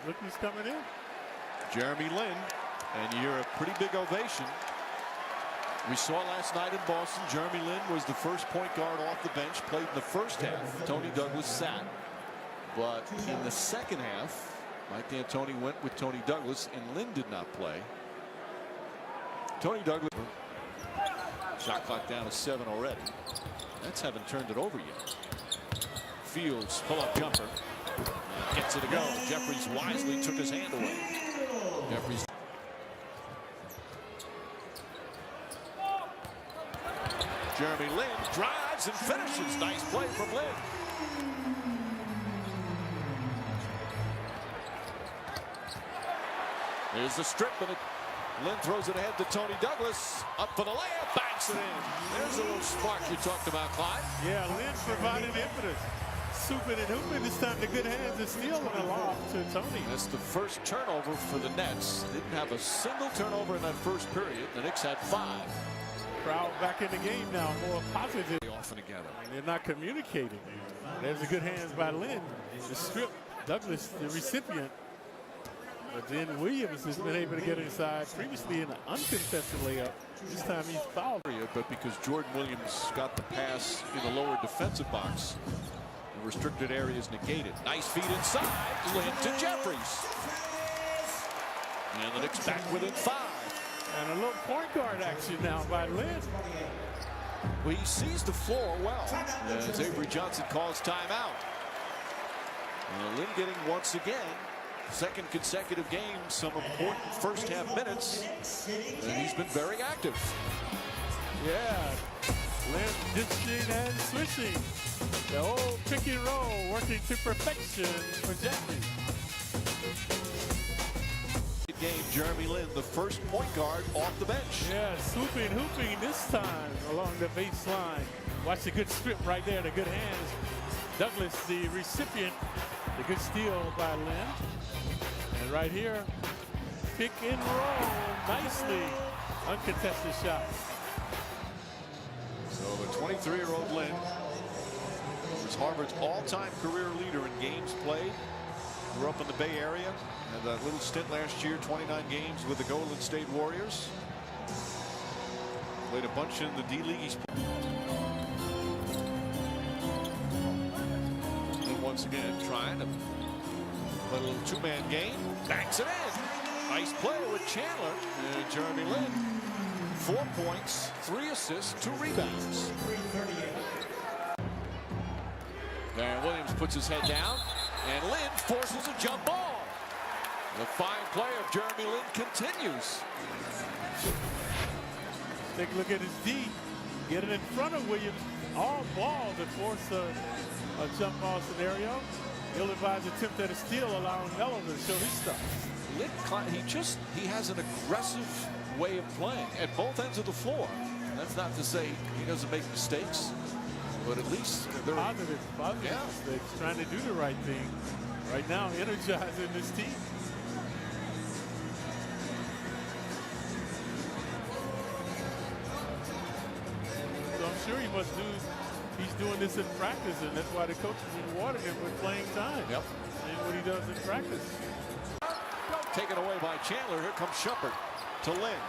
Look who's coming in. Jeremy Lin, and you hear a pretty big ovation. We saw last night in Boston, Jeremy Lin was the first point guard off the bench, played in the first half. Tony Douglas sat. But in the second half, Mike D'Antoni went with Tony Douglas, and Lin did not play. Tony Douglas. Shot clock down to 7 already. That's haven't turned it over yet. Fields, pull-up jumper. Gets it to go. Jeffries wisely took his hand away. Jeffries. Jeremy Lin drives and finishes. Nice play from Lin. There's the strip, and Lin throws it ahead to Tony Douglas. Up for the layup, banks it in. There's a little spark you talked about, Clyde. Yeah, Lin provided impetus. Souping and hooping this time. The good hands are stealing a lob to Tony. That's the first turnover for the Nets. Didn't have a single turnover in that first period. The Knicks had 5. Crowd back in the game now, more positive. They often together. They're not communicating. There's a good hands by Lin. The strip, Douglas, the recipient. But then Williams has been able to get inside previously in an uncontested layup. This time he's fouled. But because Jordan Williams got the pass in the lower defensive box, the restricted area is negated. Nice feed inside. Lin to Jeffries. And the Knicks back within 5. And a little point guard action now by Lin. Well, he sees the floor well as Avery Johnson calls timeout. Lin getting once again, second consecutive game, some important first half minutes, and he's been very active. Yeah, Lin dishing and switching. The old pick and roll working to perfection for Jeffries. Game, Jeremy Lin, the first point guard off the bench. Yeah, swooping, hooping this time along the baseline. Watch the good strip right there, the good hands. Douglas, the recipient, the good steal by Lin. And right here, pick and roll nicely. Uncontested shot. So the 23-year-old Lin was Harvard's all-time career leader in games played. Grew up in the Bay Area. Had that little stint last year, 29 games with the Golden State Warriors. Played a bunch in the D-League. And once again, trying to play a little two-man game. Banks it in. Nice play with Chandler. And Jeremy Lin. 4 points, 3 assists, 2 rebounds. Darren Williams puts his head down. And Lin forces a jump ball. The fine play of Jeremy Lin continues. Take a look at his D. Get it in front of Williams. All ball to force a jump ball scenario. Ill-advised attempt at a steal, allowing Melo to show his stuff. Lin, he has an aggressive way of playing at both ends of the floor. That's not to say he doesn't make mistakes, but at least they're positive mistakes, trying to do the right thing. Right now, energizing this team. So I'm sure he must do. He's doing this in practice, and that's why the coaches rewarded him with playing time. Yep. And what he does in practice. Taken away by Chandler. Here comes Shumpert to Lin.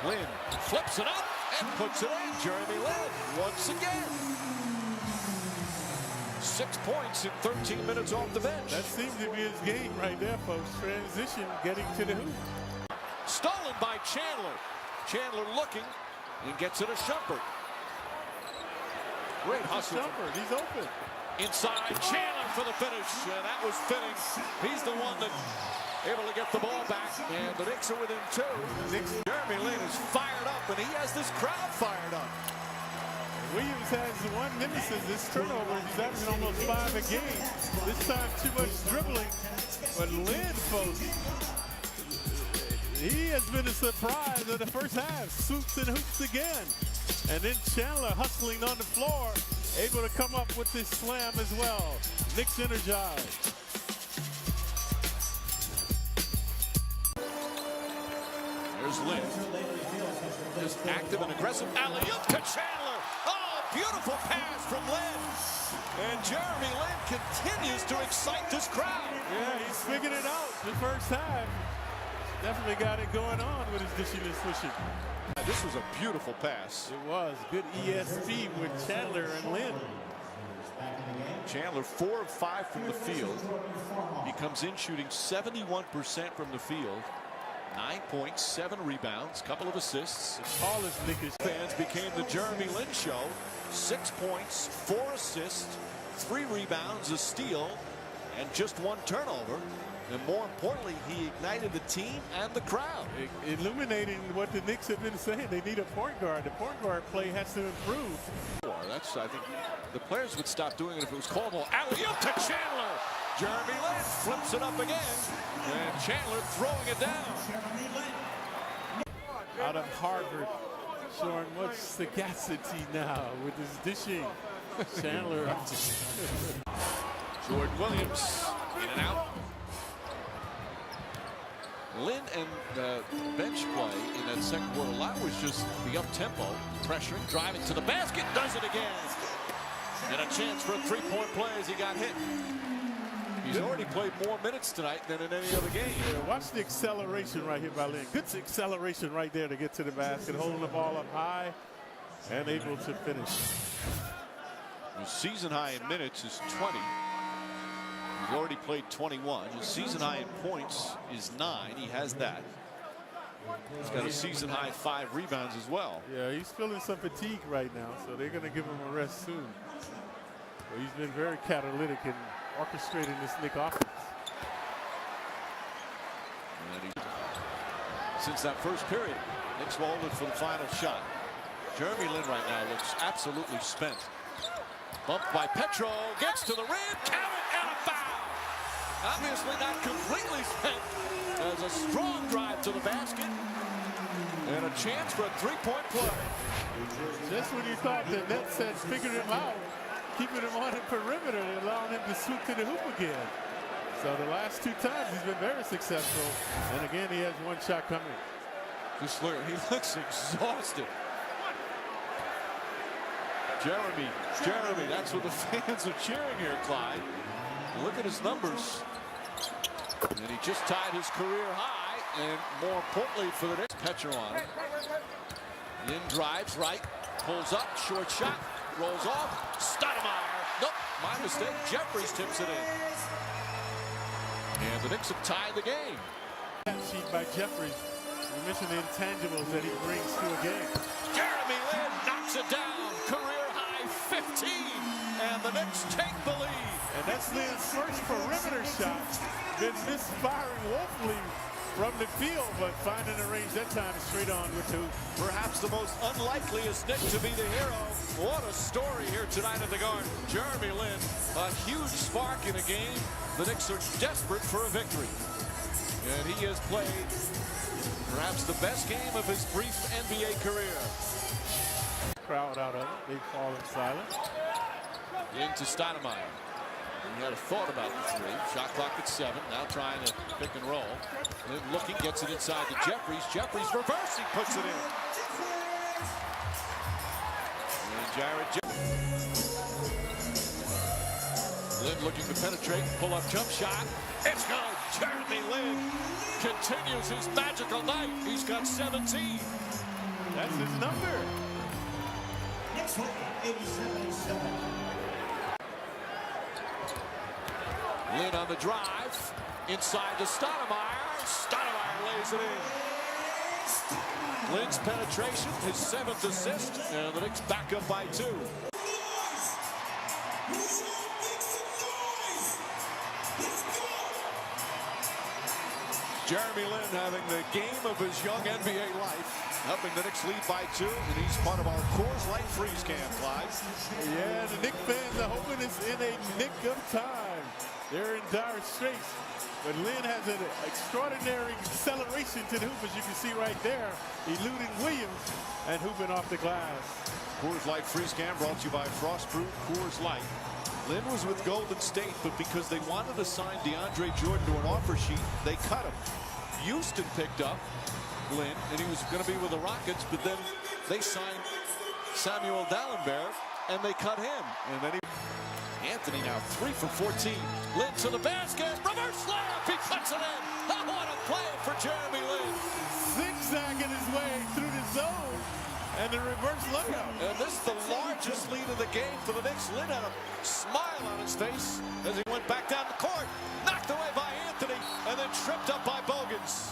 Lin flips it up and puts it in. Jeremy Lin once again. 6 points in 13 minutes off the bench. That seems to be his game right there, folks. Transition, getting to the hoop. Stolen by Chandler. Chandler looking and gets it to Shumpert. Great hustle. Shumpert, he's open. Inside, Chandler for the finish. And that was fitting. He's the one that able to get the ball back. And the Knicks are within 2. Jeremy Lin is fired up, and he has this crowd fired up. Williams has one nemesis, this turnover. He's averaging almost 5 a game. This time too much dribbling. But Lin, folks, he has been a surprise of the first half. Swoops and hoops again. And then Chandler hustling on the floor, able to come up with this slam as well. Knicks energized. There's Lin. Just active and aggressive. Alley-oop to Chandler. Oh, beautiful pass from Lin. And Jeremy Lin continues to excite this crowd. Yeah, he's figured it out the first time. Definitely got it going on with his dishing and swishing. This was a beautiful pass. It was. Good ESP with Chandler and Lin. Chandler 4 of 5 from the field. He comes in shooting 71% from the field. 9 points, 7 rebounds, couple of assists. The tallest Knickish Fans became the Jeremy Lin show. 6 points, 4 assists, 3 rebounds, a steal, and just 1 turnover. And more importantly, he ignited the team and the crowd. Illuminating what the Knicks have been saying. They need a point guard. The point guard play has to improve. That's, I think, the players would stop doing it if it was called. Alley-oop to Chandler. Jeremy Lin flips it up again. And Chandler throwing it down. Out of Harvard, showing much sagacity now with his dishing. Chandler. Jordan Williams in and out. Lin and bench play in that second quarter. A lot was just the up-tempo, pressuring, driving to the basket, does it again. And a chance for a three-point play as he got hit. He's already played more minutes tonight than in any other game. Yeah, watch the acceleration right here by Lin. Good acceleration right there to get to the basket, holding the ball up high and able to finish. His season high in minutes is 20. He's already played 21. His season high in points is 9. He has that. He's got a season high 5 rebounds as well. Yeah, he's feeling some fatigue right now, so they're going to give him a rest soon. So he's been very catalytic in orchestrating this Knick offense. And since that first period, Knicks will hold it for the final shot. Jeremy Lin right now looks absolutely spent. Bumped by Petro, gets to the rim, count it, and a foul. Obviously not completely spent. As a strong drive to the basket. And a chance for a three-point play. Just when you thought the Nets had figured him out, keeping him on the perimeter and allowing him to swoop to the hoop again. So the last 2 times he's been very successful. And again, he has 1 shot coming. Just look, he looks exhausted. Jeremy, that's what the fans are cheering here, Clyde. Look at his numbers. And he just tied his career high, and more importantly for the Knicks, Petro on it. Lin drives right, pulls up, short shot, rolls off. Stoudemire, nope, my mistake. Jeffries tips it in. And the Knicks have tied the game. That sheet by Jeffries. We mentioned the intangibles that he brings to a game. Jeremy Lin knocks it down, career high 15, and the Knicks take the lead. And that's Lin's first perimeter shot. Been misfiring woefully from the field, but finding a range that time straight on with 2. Perhaps the most unlikeliest Knick to be the hero. What a story here tonight at the Garden. Jeremy Lin, a huge spark in a game. The Knicks are desperate for a victory. And he has played perhaps the best game of his brief NBA career. Crowd out of it. They fall in silence. Into Stoudemire. He had a thought about the 3. Shot clock at 7. Now trying to pick and roll. Lin looking, gets it inside to Jeffries. Jeffries reversing, puts it in. And Lin looking to penetrate, pull up jump shot. It's good. Jeremy Lin continues his magical night. He's got 17. That's his number. Next one, 87. Lin on the drive, inside to Stoudemire. Stoudemire lays it in. Lin's penetration, his 7th assist, and the Knicks back up by 2. Jeremy Lin having the game of his young NBA life, helping the Knicks lead by 2, and he's part of our Coors Light freeze can, Clyde. Yeah, the Knicks fans are hoping it's in a nick of time. They're in dire straits, but Lin has an extraordinary acceleration to the hoop, as you can see right there, eluding Williams and hooping off the glass. Coors Light freeze can brought to you by Frostproof Coors Light. Lin was with Golden State, but because they wanted to sign DeAndre Jordan to an offer sheet, they cut him. Houston picked up Lin, and he was going to be with the Rockets, but then they signed Samuel Dallenberg, and they cut him. And then Anthony now 3 for 14. Lin to the basket, reverse layup, he puts it in. Oh, what a play for Jeremy Lin. Zigzagging his way through the zone and the reverse layup. And this is the largest lead of the game for the Knicks. Lin had a smile on his face as he went back down the court. Knocked away by Anthony and then tripped up by Bogans.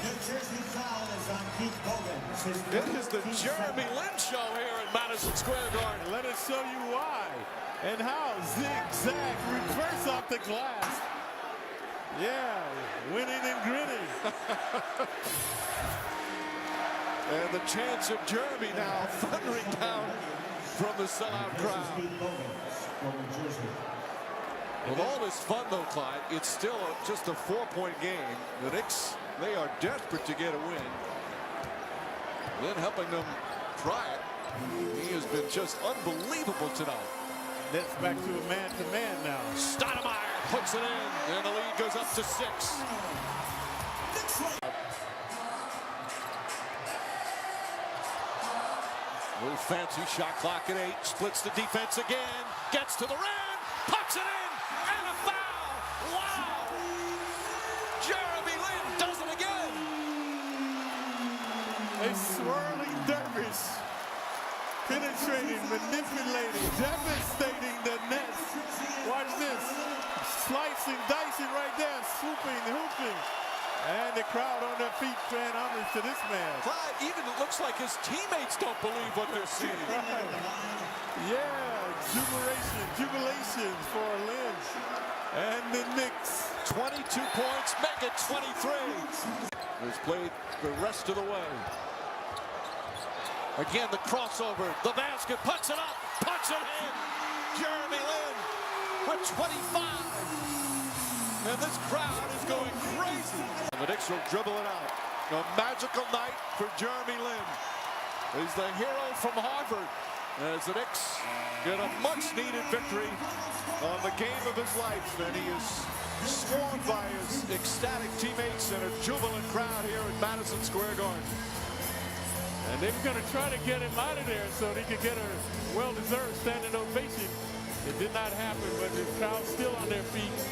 New Jersey foul is on Pete Bogans. It is the Jeremy Lin show here in Madison Square Garden. Let us show you why and how. Zigzag, reverse off the glass. Yeah, winning and grinning. And the chants of Jeremy now thundering down from the sellout crowd. Pete Bogans from New Jersey. With all this fun, though, Clyde, it's still just a 4-point game. The Knicks, they are desperate to get a win. Lin helping them try it. He has been just unbelievable tonight. That's back to a man-to-man now. Stoudemire puts it in, and the lead goes up to 6. Little fancy shot clock at 8. Splits the defense again. Gets to the rim. Puts it in. And a foul. Wow. Jeremy Lin does it again. A swirling dervish. Penetrating, manipulating, devastating the Nets. Watch this. Slicing, dicing right there. Swooping, hooping. And the crowd on their feet paying homage to this man. Clyde, even it looks like his teammates don't believe what they're seeing. Yeah, jubilation for Lin and the Knicks. 22 points, make it 23. He's played the rest of the way. Again, the crossover, the basket, puts it up, puts it in. Jeremy Lin with 25. And this crowd is going crazy. And the Knicks will dribble it out. A magical night for Jeremy Lin. He's the hero from Harvard. As the Knicks get a much-needed victory on the game of his life. And he is swarmed by his ecstatic teammates and a jubilant crowd here at Madison Square Garden. And they were going to try to get him out of there so he could get a well-deserved standing ovation. It did not happen, but the crowd's still on their feet.